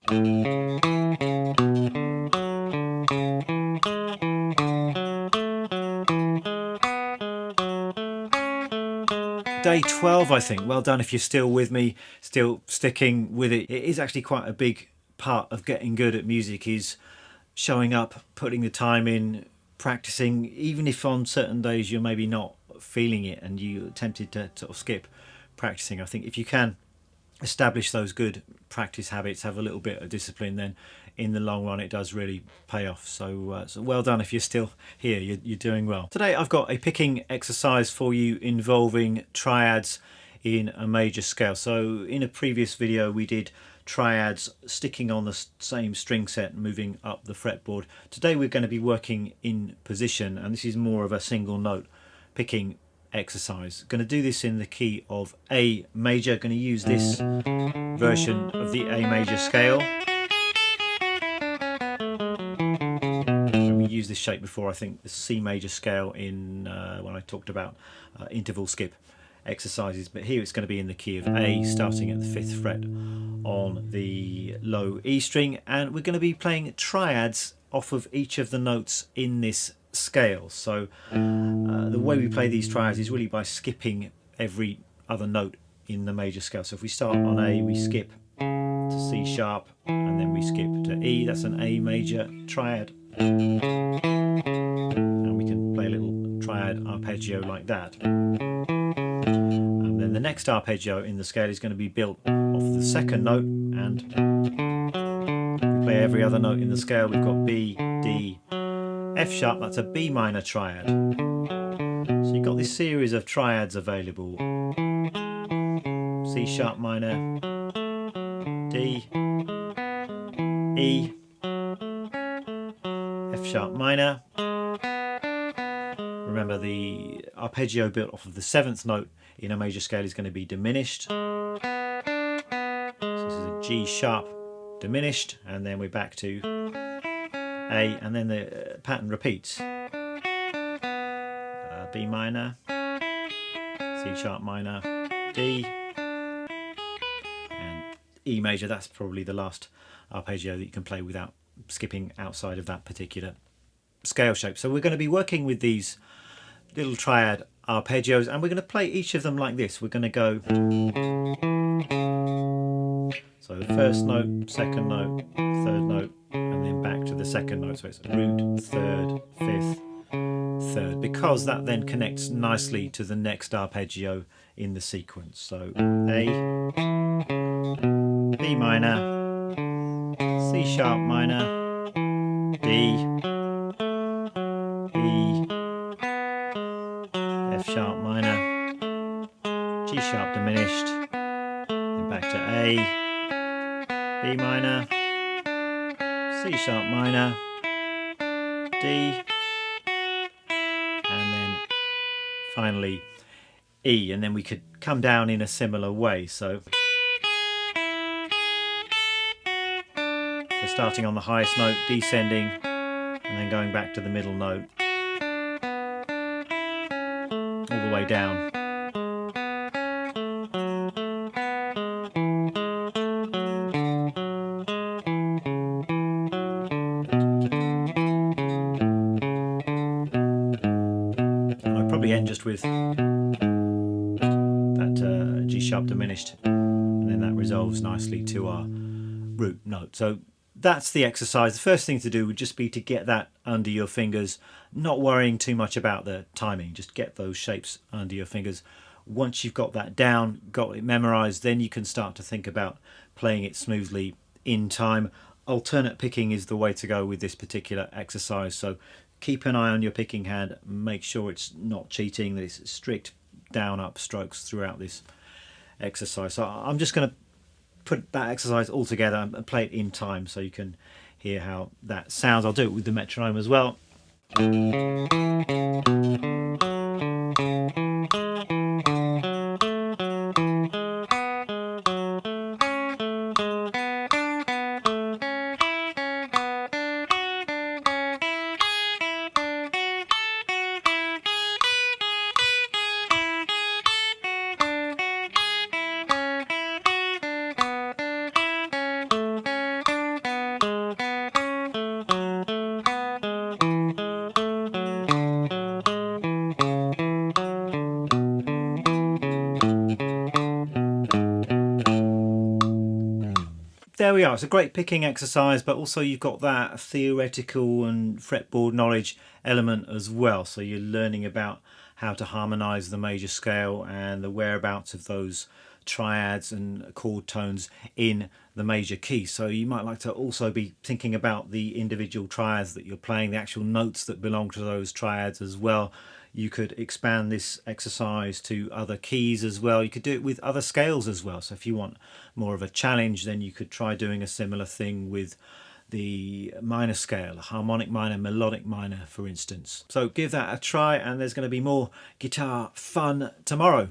Day 12, I think. Well done if you're still with me, still sticking with it. It is actually quite a big part of getting good at music, is showing up, putting the time in, practicing, even if on certain days you're maybe not feeling it and you're tempted to sort of skip practicing. I think if you can establish those good practice habits, have a little bit of discipline, then in the long run it does really pay off. So well done if you're still here. You're doing well. Today I've got a picking exercise for you involving triads in a major scale. So in a previous video we did triads sticking on the same string set, moving up the fretboard. Today we're going to be working in position, and this is more of a single note picking exercise. Going to do this in the key of A major. Going to use this version of the A major scale. And we used this shape before, I think the C major scale in when I talked about interval skip exercises, but here it's going to be in the key of A, starting at the 5th fret on the low E string, and we're going to be playing triads off of each of the notes in this scale. So the way we play these triads is really by skipping every other note in the major scale. So if we start on A, we skip to C sharp, and then we skip to E. That's an A major triad, and we can play a little triad arpeggio like that. And then the next arpeggio in the scale is going to be built off the second note, and we play every other note in the scale. We've got B, D, F sharp. That's a B minor triad. So you've got this series of triads available: C sharp minor, D, E, F sharp minor. Remember, the arpeggio built off of the 7th note in a major scale is going to be diminished. So this is a G sharp diminished, and then we're back to A, and then the pattern repeats. B minor, C sharp minor, D, and E major. That's probably the last arpeggio that you can play without skipping outside of that particular scale shape. So we're going to be working with these little triad arpeggios, and we're going to play each of them like this. We're going to go, so the first note, second note, third note, and then back to the second note. So it's root, third, fifth, third, because that then connects nicely to the next arpeggio in the sequence. So A, B minor, C sharp minor, D, E, F sharp minor, G sharp diminished, then back to A, B minor, C sharp minor, D, and then finally E. And then we could come down in a similar way. So starting on the highest note, descending, and then going back to the middle note, all the way down. And I'd probably end just with that G sharp diminished, and then that resolves nicely to our root note. So that's the exercise. The first thing to do would just be to get that under your fingers, not worrying too much about the timing. Just get those shapes under your fingers. Once you've got that down, got it memorized, then you can start to think about playing it smoothly in time. Alternate picking is the way to go with this particular exercise. So keep an eye on your picking hand. Make sure it's not cheating, that it's strict down up strokes throughout this exercise. So I'm just going to put that exercise all together and play it in time so you can hear how that sounds. I'll do it with the metronome as well. there we are. It's a great picking exercise, but also you've got that theoretical and fretboard knowledge element as well. So you're learning about how to harmonize the major scale and the whereabouts of those triads and chord tones in the major key. So you might like to also be thinking about the individual triads that you're playing, the actual notes that belong to those triads as well. You could expand this exercise to other keys as well. You could do it with other scales as well. So if you want more of a challenge, then you could try doing a similar thing with the minor scale, harmonic minor, melodic minor, for instance. So give that a try, and there's going to be more guitar fun tomorrow.